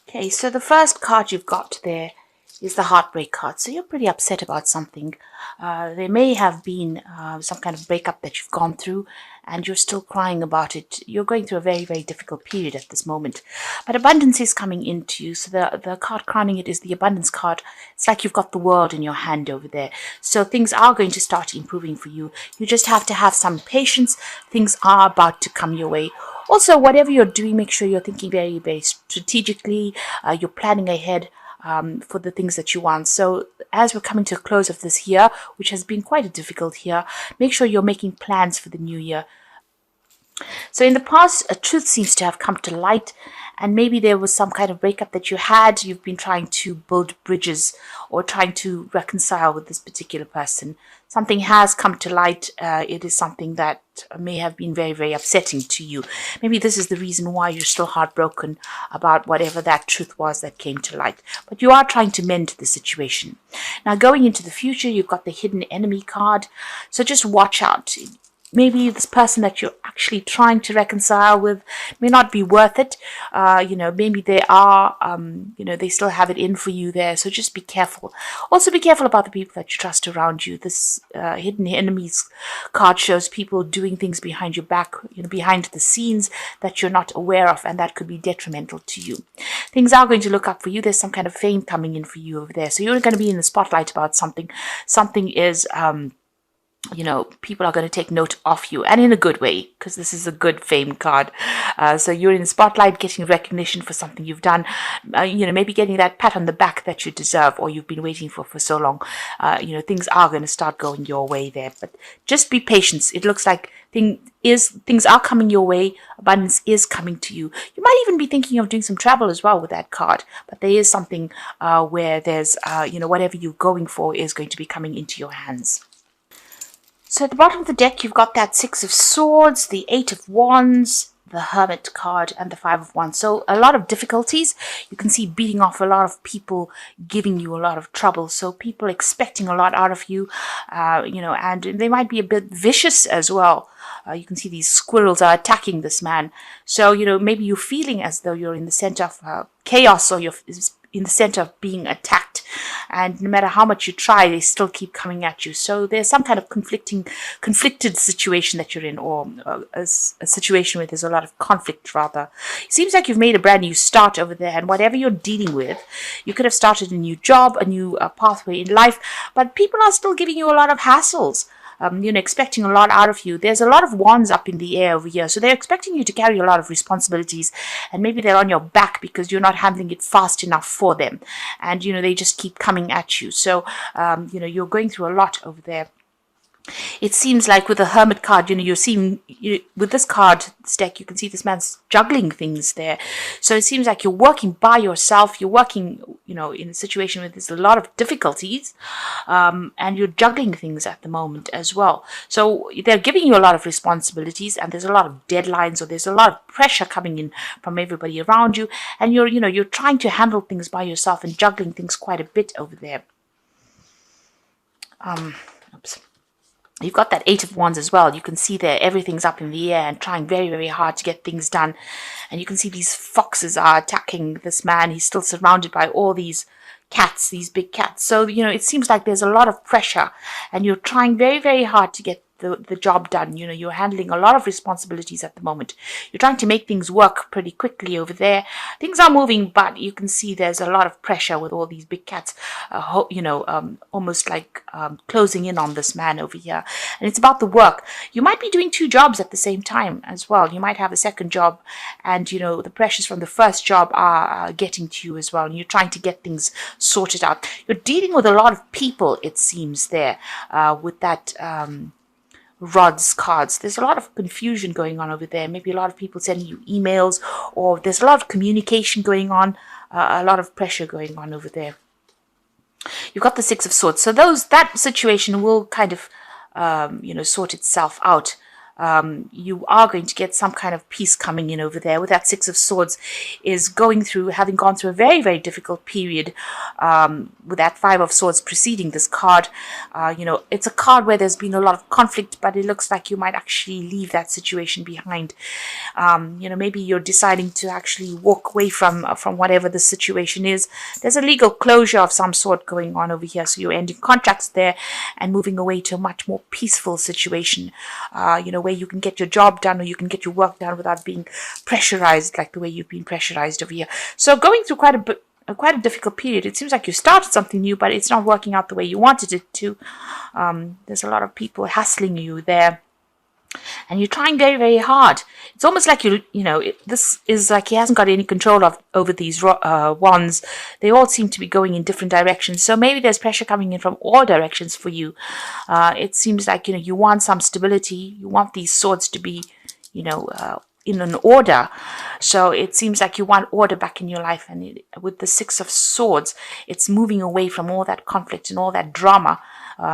Okay, so the first card you've got there is the heartbreak card. So you're pretty upset about something. There may have been some kind of breakup that you've gone through and you're still crying about it. You're going through a very, very difficult period at this moment. But abundance is coming into you. So the card crowning it is the abundance card. It's like you've got the world in your hand over there. So things are going to start improving for you. You just have to have some patience. Things are about to come your way. Also, whatever you're doing, make sure you're thinking very, very strategically. You're planning ahead for the things that you want. So as we're coming to a close of this year, which has been quite a difficult year, make sure you're making plans for the new year. So in the past, a truth seems to have come to light, and maybe there was some kind of breakup that you had. You've been trying to build bridges or trying to reconcile with this particular person. Something has come to light. It is something that may have been very, very upsetting to you. Maybe this is the reason why you're still heartbroken about whatever that truth was that came to light. But you are trying to mend the situation. Now, going into the future, you've got the hidden enemy card. So just watch out. Maybe this person that you're actually trying to reconcile with may not be worth it. Maybe they are, they still have it in for you there. So just be careful. Also be careful about the people that you trust around you. This hidden enemies card shows people doing things behind your back, behind the scenes that you're not aware of, and that could be detrimental to you. Things are going to look up for you. There's some kind of fame coming in for you over there. So you're going to be in the spotlight about something. Something is... people are going to take note of you, and in a good way, because this is a good fame card. So you're in the spotlight, getting recognition for something you've done, maybe getting that pat on the back that you deserve or you've been waiting for so long. Things are going to start going your way there, but just be patient. It looks like things are coming your way. Abundance is coming to you. You might even be thinking of doing some travel as well with that card, but there is something where there's, whatever you're going for is going to be coming into your hands. So at the bottom of the deck, you've got that Six of Swords, the Eight of Wands, the Hermit card, and the Five of Wands. So a lot of difficulties. You can see beating off a lot of people, giving you a lot of trouble. So people expecting a lot out of you, and they might be a bit vicious as well. You can see these squirrels are attacking this man. So, maybe you're feeling as though you're in the center of chaos, or you're in the center of being attacked. And no matter how much you try, they still keep coming at you. So there's some kind of conflicted situation that you're in, or a situation where there's a lot of conflict, rather. It seems like you've made a brand new start over there, and whatever you're dealing with, you could have started a new job, a new pathway in life, but people are still giving you a lot of hassles. Expecting a lot out of you. There's a lot of wands up in the air over here. So they're expecting you to carry a lot of responsibilities, and maybe they're on your back because you're not handling it fast enough for them. And, they just keep coming at you. So, you're going through a lot over there. It seems like with the Hermit card, you're seeing, with this card, this deck, you can see this man's juggling things there. So it seems like you're working by yourself. You're working, in a situation where there's a lot of difficulties, and you're juggling things at the moment as well. So they're giving you a lot of responsibilities, and there's a lot of deadlines, or there's a lot of pressure coming in from everybody around you. And you're trying to handle things by yourself and juggling things quite a bit over there. Oops. You've got that Eight of Wands as well. You can see there everything's up in the air and trying very, very hard to get things done. And you can see these foxes are attacking this man. He's still surrounded by all these cats, these big cats. So, it seems like there's a lot of pressure, and you're trying very, very hard to get the job done. You're handling a lot of responsibilities at the moment. You're trying to make things work pretty quickly over there. Things are moving, but you can see there's a lot of pressure with all these big cats, almost like closing in on this man over here. And it's about the work. You might be doing two jobs at the same time as well. You might have a second job, and, the pressures from the first job are getting to you as well. And you're trying to get things sorted out. You're dealing with a lot of people, it seems, there with that... rods cards. There's a lot of confusion going on over there. Maybe a lot of people sending you emails, or there's a lot of communication going on, a lot of pressure going on over there. You've got the Six of Swords. So that situation will kind of, sort itself out. you are going to get some kind of peace coming in over there. With that Six of Swords is having gone through a very, very difficult period, with that Five of Swords preceding this card. It's a card where there's been a lot of conflict, but it looks like you might actually leave that situation behind. Maybe you're deciding to actually walk away from whatever the situation is. There's a legal closure of some sort going on over here, so you're ending contracts there and moving away to a much more peaceful situation, where you can get your job done, or you can get your work done without being pressurized like the way you've been pressurized over here. So going through quite a difficult period. It seems like you started something new, but it's not working out the way you wanted it to. There's a lot of people hassling you there, and you're trying very, very hard. It's almost like this is like he hasn't got any control over these wands. They all seem to be going in different directions. So maybe there's pressure coming in from all directions for you. It seems like you want some stability. You want these swords to be, in an order. So it seems like you want order back in your life. And with the Six of Swords, it's moving away from all that conflict and all that drama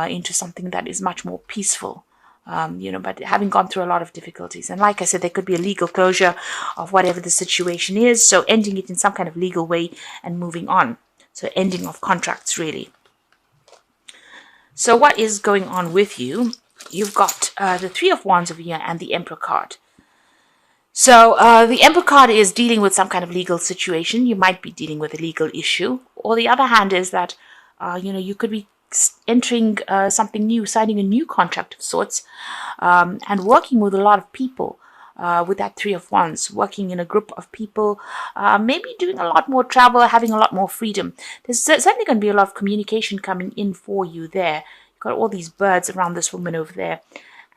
into something that is much more peaceful. But having gone through a lot of difficulties. And like I said, there could be a legal closure of whatever the situation is. So ending it in some kind of legal way and moving on. So ending of contracts, really. So what is going on with you? You've got the Three of Wands over here and the Emperor card. So the Emperor card is dealing with some kind of legal situation. You might be dealing with a legal issue. Or the other hand is that, you could be entering something new, signing a new contract of sorts, and working with a lot of people with that Three of Wands, working in a group of people, maybe doing a lot more travel, having a lot more freedom. There's certainly going to be a lot of communication coming in for you there. You've got all these birds around this woman over there.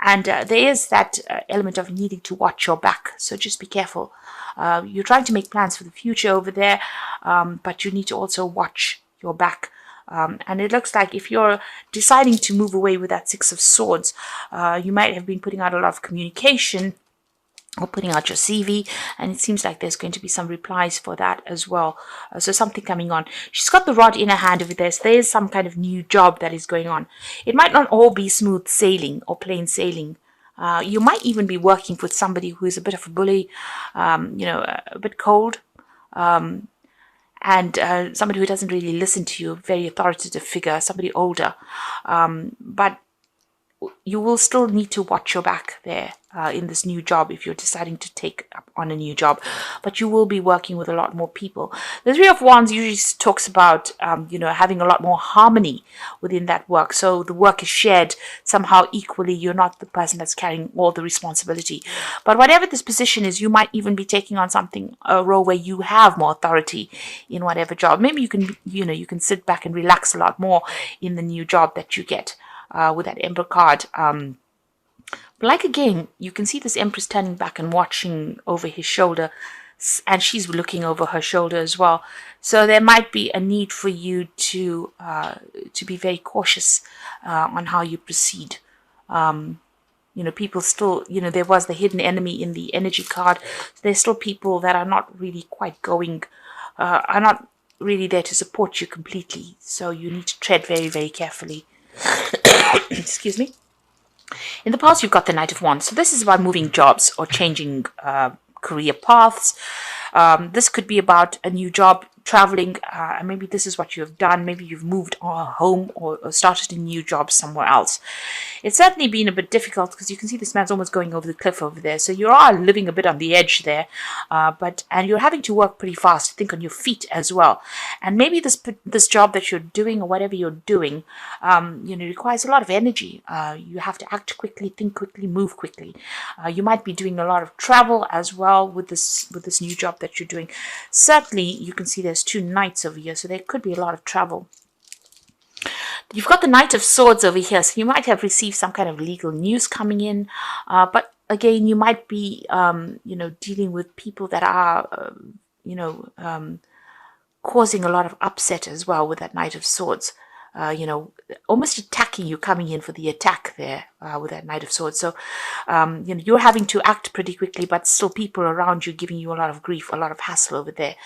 And there is that element of needing to watch your back. So just be careful. You're trying to make plans for the future over there, but you need to also watch your back. And it looks like if you're deciding to move away with that Six of Swords, you might have been putting out a lot of communication or putting out your CV, and it seems like there's going to be some replies for that as well. So something coming on. She's got the rod in her hand over there, so there is some kind of new job that is going on. It might not all be smooth sailing or plain sailing. You might even be working with somebody who is a bit of a bully, a bit cold, and somebody who doesn't really listen to you, very authoritative figure, somebody older. But you will still need to watch your back there in this new job if you're deciding to take up on a new job. But you will be working with a lot more people. The Three of Wands usually talks about, having a lot more harmony within that work. So the work is shared somehow equally. You're not the person that's carrying all the responsibility. But whatever this position is, you might even be taking on a role where you have more authority in whatever job. Maybe you can sit back and relax a lot more in the new job that you get. With that Emperor card. But like again, you can see this Empress turning back and watching over his shoulder, and she's looking over her shoulder as well. So there might be a need for you to be very cautious on how you proceed. People still, there was the hidden enemy in the energy card. There's still people that are not really quite are not really there to support you completely. So you need to tread very, very carefully. Excuse me. In the past, you've got the Knight of Wands. So this is about moving jobs or changing career paths. This could be about a new job, traveling, and maybe this is what you have done. Maybe you've moved home or started a new job somewhere else. It's certainly been a bit difficult because you can see this man's almost going over the cliff over there. So you are living a bit on the edge there, and you're having to work pretty fast to think on your feet as well. And maybe this job that you're doing or whatever you're doing, requires a lot of energy. You have to act quickly, think quickly, move quickly. You might be doing a lot of travel as well with this new job that you're doing. Certainly, you can see there's two knights over here, so there could be a lot of travel. You've got the Knight of Swords over here, so you might have received some kind of legal news coming in, but again, you might be, dealing with people that are, causing a lot of upset as well with that Knight of Swords. Almost attacking you, coming in for the attack there with that Knight of Swords. So, you're having to act pretty quickly, but still people around you giving you a lot of grief, a lot of hassle over there.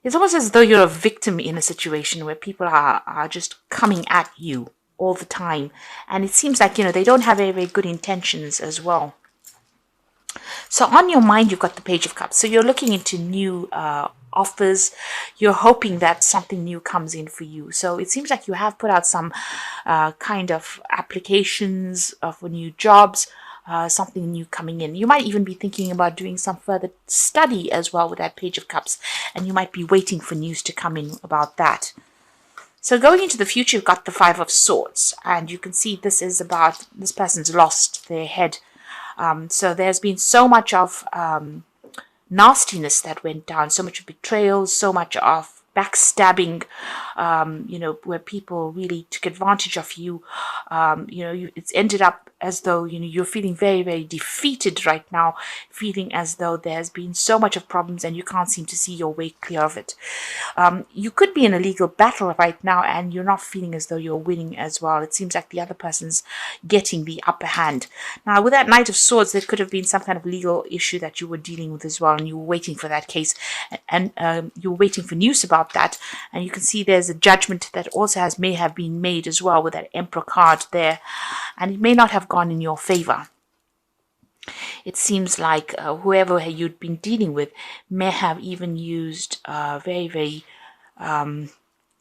It's almost as though you're a victim in a situation where people are just coming at you. all the time. And it seems like, they don't have very, very good intentions as well. So on your mind, you've got the Page of Cups. So you're looking into new offers. You're hoping that something new comes in for you. So it seems like you have put out some kind of applications for new jobs, something new coming in. You might even be thinking about doing some further study as well with that Page of Cups. And you might be waiting for news to come in about that. So going into the future, you've got the Five of Swords. And you can see this is about this person's lost their head. So there's been so much of nastiness that went down, so much of betrayal, so much of backstabbing, where people really took advantage of you. It's ended up as though, you're feeling very, very defeated right now, feeling as though there's been so much of problems and you can't seem to see your way clear of it. You could be in a legal battle right now and you're not feeling as though you're winning as well. It seems like the other person's getting the upper hand. Now, with that Knight of Swords, there could have been some kind of legal issue that you were dealing with as well, and you were waiting for that case, and you were waiting for news about that. And you can see there's a judgment that also may have been made as well with that Emperor card there, and it may not have gone in your favor. It seems like whoever you'd been dealing with may have even used very, very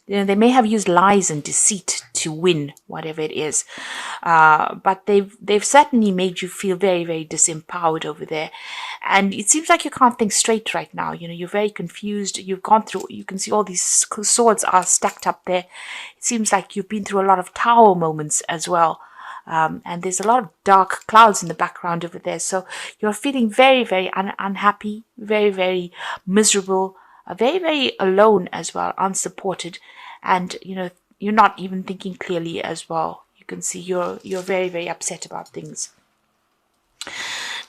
they may have used lies and deceit to win whatever it is, but they've certainly made you feel very, very disempowered over there, and it seems like you can't think straight right now. You're very confused. You've gone through. You can see all these swords are stacked up there. It seems like you've been through a lot of tower moments as well. And there's a lot of dark clouds in the background over there. So you're feeling very, very unhappy, very, very miserable, very, very alone as well, unsupported. And, you're not even thinking clearly as well. You can see you're very, very upset about things.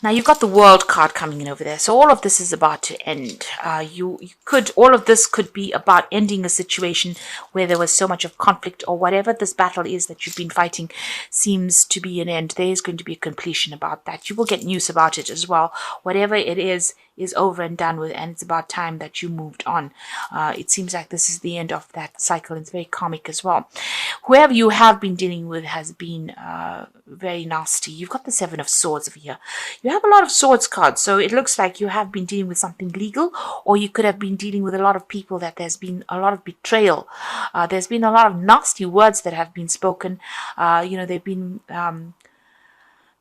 Now you've got the World card coming in over there. So all of this is about to end. All of this could be about ending a situation where there was so much of conflict, or whatever this battle is that you've been fighting seems to be an end. There is going to be a completion about that. You will get news about it as well. Whatever it is over and done with, and it's about time that you moved on. It seems like this is the end of that cycle. It's very karmic as well. Whoever you have been dealing with has been very nasty. You've got the Seven of Swords over here. You have a lot of swords cards, so it looks like you have been dealing with something legal, or you could have been dealing with a lot of people that there's been a lot of betrayal. There's been a lot of nasty words that have been spoken. They've been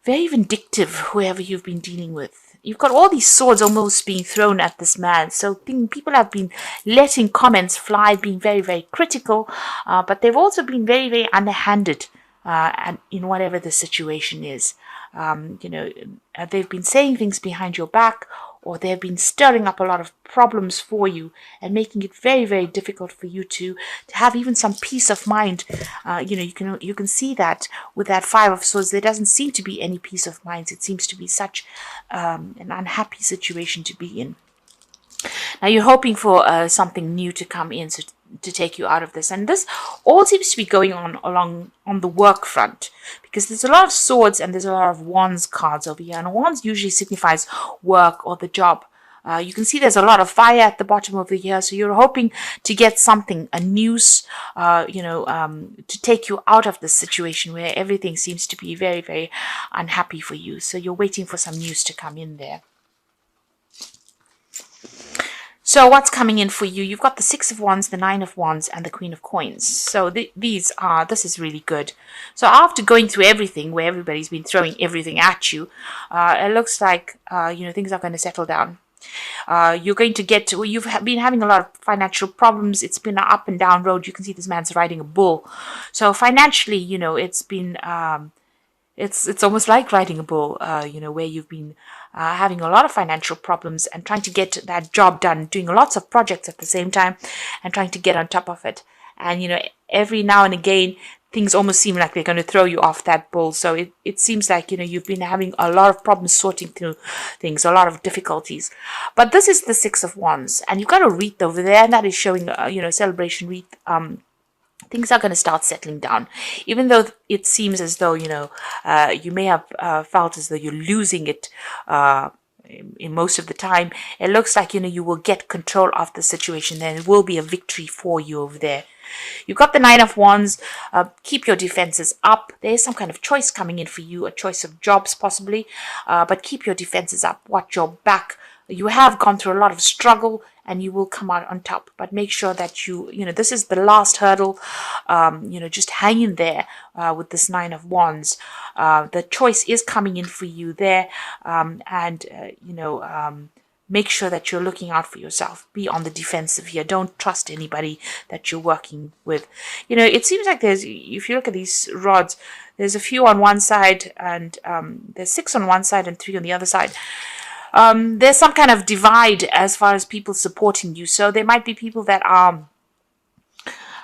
very vindictive, whoever you've been dealing with. You've got all these swords almost being thrown at this man. So people have been letting comments fly, being very, very critical, but they've also been very, very underhanded and in whatever the situation is. They've been saying things behind your back, or they've been stirring up a lot of problems for you and making it very, very difficult for you to have even some peace of mind. You can see that with that Five of Swords, there doesn't seem to be any peace of mind. It seems to be such an unhappy situation to be in. Now you're hoping for something new to come in, so to take you out of this, and this all seems to be going on the work front, because there's a lot of swords and there's a lot of wands cards over here, and wands usually signifies work or the job. You can see there's a lot of fire at the bottom over here, so you're hoping to get something, a news, to take you out of this situation where everything seems to be very, very unhappy for you. So you're waiting for some news to come in there. So what's coming in for you? You've got the Six of Wands, the Nine of Wands, and the Queen of Coins. So this is really good. So after going through everything, where everybody's been throwing everything at you, it looks like things are going to settle down. You're going to you've been having a lot of financial problems. It's been an up and down road. You can see this man's riding a bull. So financially, it's been it's almost like riding a bull, where you've been having a lot of financial problems and trying to get that job done, doing lots of projects at the same time and trying to get on top of it. And, every now and again, things almost seem like they're going to throw you off that bull. So it seems like, you've been having a lot of problems sorting through things, a lot of difficulties. But this is the Six of Wands, and you've got a wreath over there, and that is showing, celebration wreath. Things are going to start settling down, even though it seems as though, you may have felt as though you're losing it in most of the time, it looks like, you will get control of the situation. Then it will be a victory for you over there. You've got the Nine of Wands. Keep your defenses up. There's some kind of choice coming in for you, a choice of jobs possibly, but keep your defenses up. Watch your back. You have gone through a lot of struggle and you will come out on top, but make sure that this is the last hurdle. Just hang in there with this Nine of Wands. The choice is coming in for you there, make sure that you're looking out for yourself. Be on the defensive here. Don't trust anybody that you're working with. It seems like if you look at these rods, there's a few on one side and there's 6 on one side and 3 on the other side. There's some kind of divide as far as people supporting you. So there might be people that are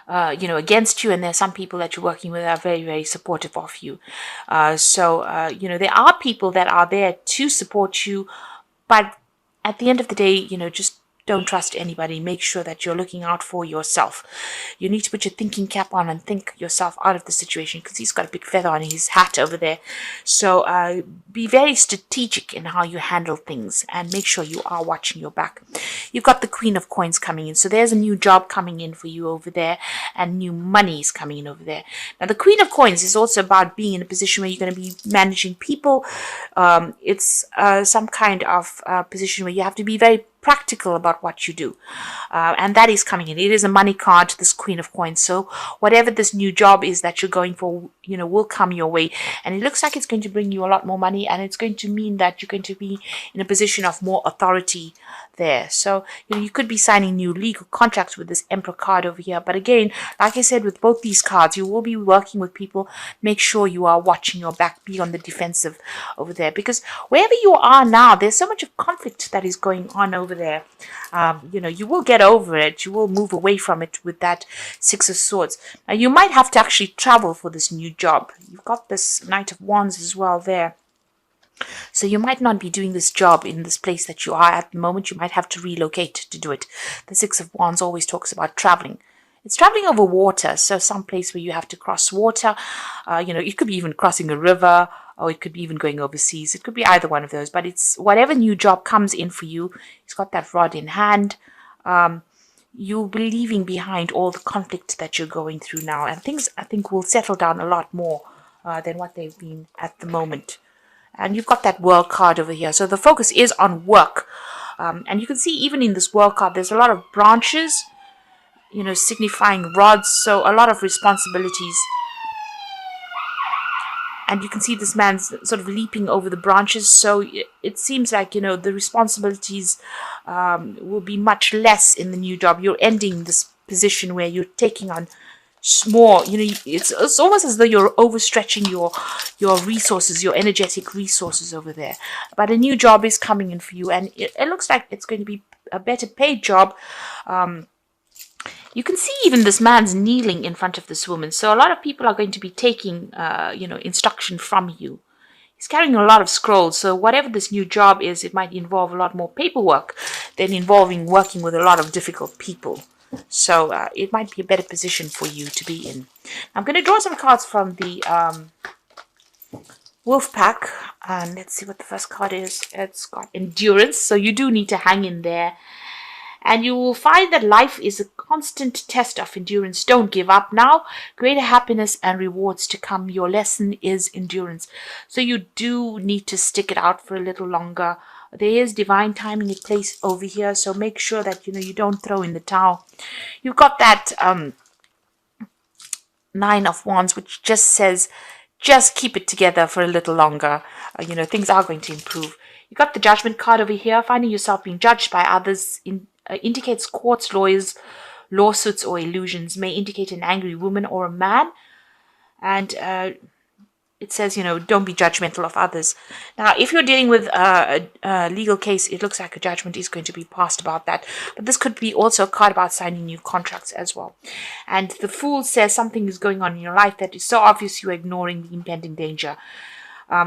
against you, and there's some people that you're working with that are very, very supportive of you. There are people that are there to support you, but at the end of the day, just don't trust anybody. Make sure that you're looking out for yourself. You need to put your thinking cap on and think yourself out of the situation, because he's got a big feather on his hat over there. So be very strategic in how you handle things and make sure you are watching your back. You've got the Queen of Coins coming in. So there's a new job coming in for you over there, and new money is coming in over there. Now, the Queen of Coins is also about being in a position where you're going to be managing people. It's some kind of position where you have to be very practical about what you do, and that is coming in. It is a money card, this Queen of Coins. So whatever this new job is that you're going for, will come your way, and it looks like it's going to bring you a lot more money, and it's going to mean that you're going to be in a position of more authority there. So you could be signing new legal contracts with this Emperor card over here. But again, like I said, with both these cards, you will be working with people. Make sure you are watching your back. Be on the defensive over there, because wherever you are now, there's so much of conflict that is going on over there. You will get over it. You will move away from it with that 6 of Swords. Now, you might have to actually travel for this new job. You've got this Knight of Wands as well there. So you might not be doing this job in this place that you are at the moment. You might have to relocate to do it. The 6 of Wands always talks about traveling. It's traveling over water, so some place where you have to cross water. It could be even crossing a river, or it could be even going overseas. It could be either one of those, but it's whatever new job comes in for you. He's got that rod in hand. You'll be leaving behind all the conflict that you're going through now, and things, I think, will settle down a lot more than what they've been at the moment. And you've got that World card over here, so the focus is on work. And you can see even in this World card, there's a lot of branches, signifying rods, so a lot of responsibilities. And you can see this man's sort of leaping over the branches, so it seems like, the responsibilities will be much less in the new job. You're ending this position where you're taking on more, it's almost as though you're overstretching your resources, your energetic resources over there. But a new job is coming in for you, and it looks like it's going to be a better paid job. You can see even this man's kneeling in front of this woman. So a lot of people are going to be taking, instruction from you. He's carrying a lot of scrolls. So whatever this new job is, it might involve a lot more paperwork than involving working with a lot of difficult people. So it might be a better position for you to be in. I'm going to draw some cards from the Wolf Pack. And let's see what the first card is. It's got endurance. So you do need to hang in there. And you will find that life is a constant test of endurance. Don't give up now. Greater happiness and rewards to come. Your lesson is endurance. So you do need to stick it out for a little longer. There is divine timing in place over here. So make sure that, you don't throw in the towel. You've got that Nine of Wands, which just says, just keep it together for a little longer. Things are going to improve. You got the Judgment card over here. Finding yourself being judged by others indicates courts, lawyers, lawsuits, or illusions. May indicate an angry woman or a man. And it says, don't be judgmental of others. Now, if you're dealing with a legal case, it looks like a judgment is going to be passed about that. But this could be also a card about signing new contracts as well. And the Fool says something is going on in your life that is so obvious you're ignoring the impending danger.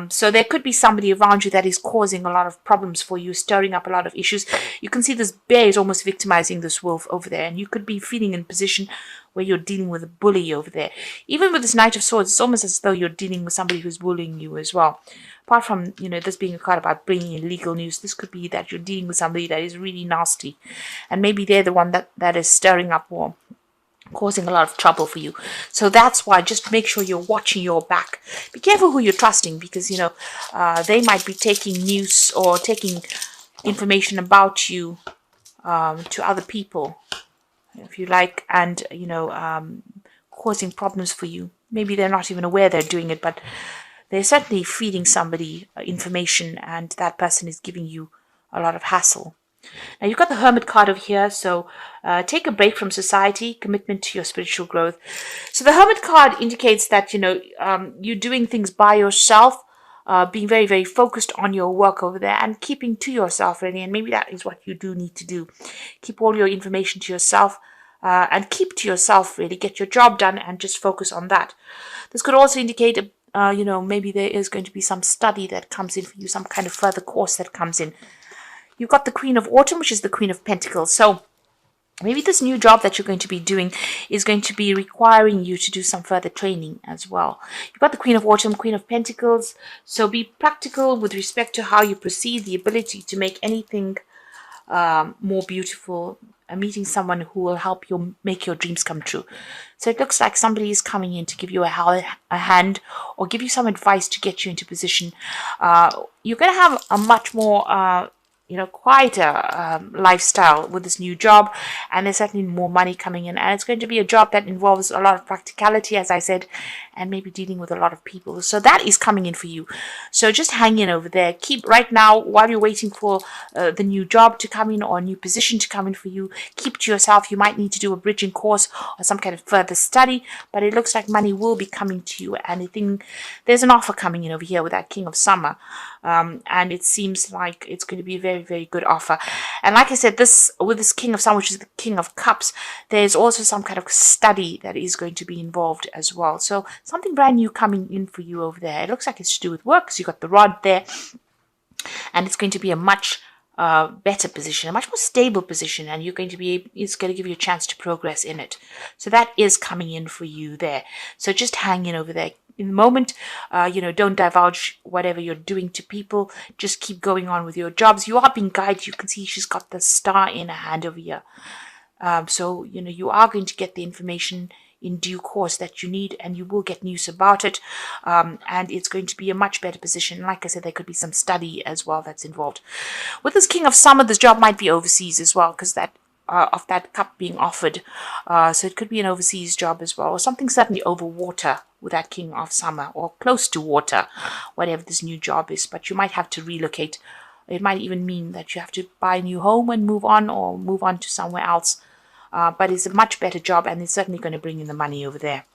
So there could be somebody around you that is causing a lot of problems for you, stirring up a lot of issues. You can see this bear is almost victimizing this wolf over there, and you could be feeling in a position where you're dealing with a bully over there. Even with this Knight of Swords, it's almost as though you're dealing with somebody who's bullying you as well. Apart from, this being a card about bringing in legal news, this could be that you're dealing with somebody that is really nasty, and maybe they're the one that is stirring up war, causing a lot of trouble for you. So that's why just make sure you're watching your back. Be careful who you're trusting, because they might be taking news or taking information about you to other people, if you like, and causing problems for you. Maybe they're not even aware they're doing it, but they're certainly feeding somebody information, and that person is giving you a lot of hassle. Now you've got the Hermit card over here, so take a break from society, commitment to your spiritual growth. So the Hermit card indicates that you're doing things by yourself, being very, very focused on your work over there, and keeping to yourself really. And maybe that is what you do need to do. Keep all your information to yourself, and keep to yourself really. Get your job done and just focus on that. This could also indicate maybe there is going to be some study that comes in for you, some kind of further course that comes in. You've got the Queen of Autumn, which is the Queen of Pentacles. So maybe this new job that you're going to be doing is going to be requiring you to do some further training as well. You've got the Queen of Autumn, Queen of Pentacles. So be practical with respect to how you proceed, the ability to make anything more beautiful, meeting someone who will help you make your dreams come true. So it looks like somebody is coming in to give you a hand or give you some advice to get you into position. You're going to have a much more quieter lifestyle with this new job, and there's certainly more money coming in, and it's going to be a job that involves a lot of practicality, as I said, and maybe dealing with a lot of people. So that is coming in for you. So just hang in over there. Keep right now, while you're waiting for the new job to come in or a new position to come in for you, keep to yourself. You might need to do a bridging course or some kind of further study, but it looks like money will be coming to you, and I think there's an offer coming in over here with that King of Summer, and it seems like it's going to be a very, very good offer. And like I said, with this King of Summer, which is the King of Cups, there's also some kind of study that is going to be involved as well. So something brand new coming in for you over there. It looks like it's to do with work, because you've got the rod there, and it's going to be a much better position, a much more stable position, and it's going to give you a chance to progress in it. So that is coming in for you there. So just hang in over there. In the moment, don't divulge whatever you're doing to people. Just keep going on with your jobs. You are being guided. You can see she's got the star in her hand over here. So you are going to get the information in due course that you need, and you will get news about it, and it's going to be a much better position. Like I said, there could be some study as well that's involved. With this King of Summer, this job might be overseas as well, because of that cup being offered, so it could be an overseas job as well, or something certainly over water with that King of Summer, or close to water, whatever this new job is. But you might have to relocate. It might even mean that you have to buy a new home and move on, or move on to somewhere else. But it's a much better job, and it's certainly going to bring in the money over there.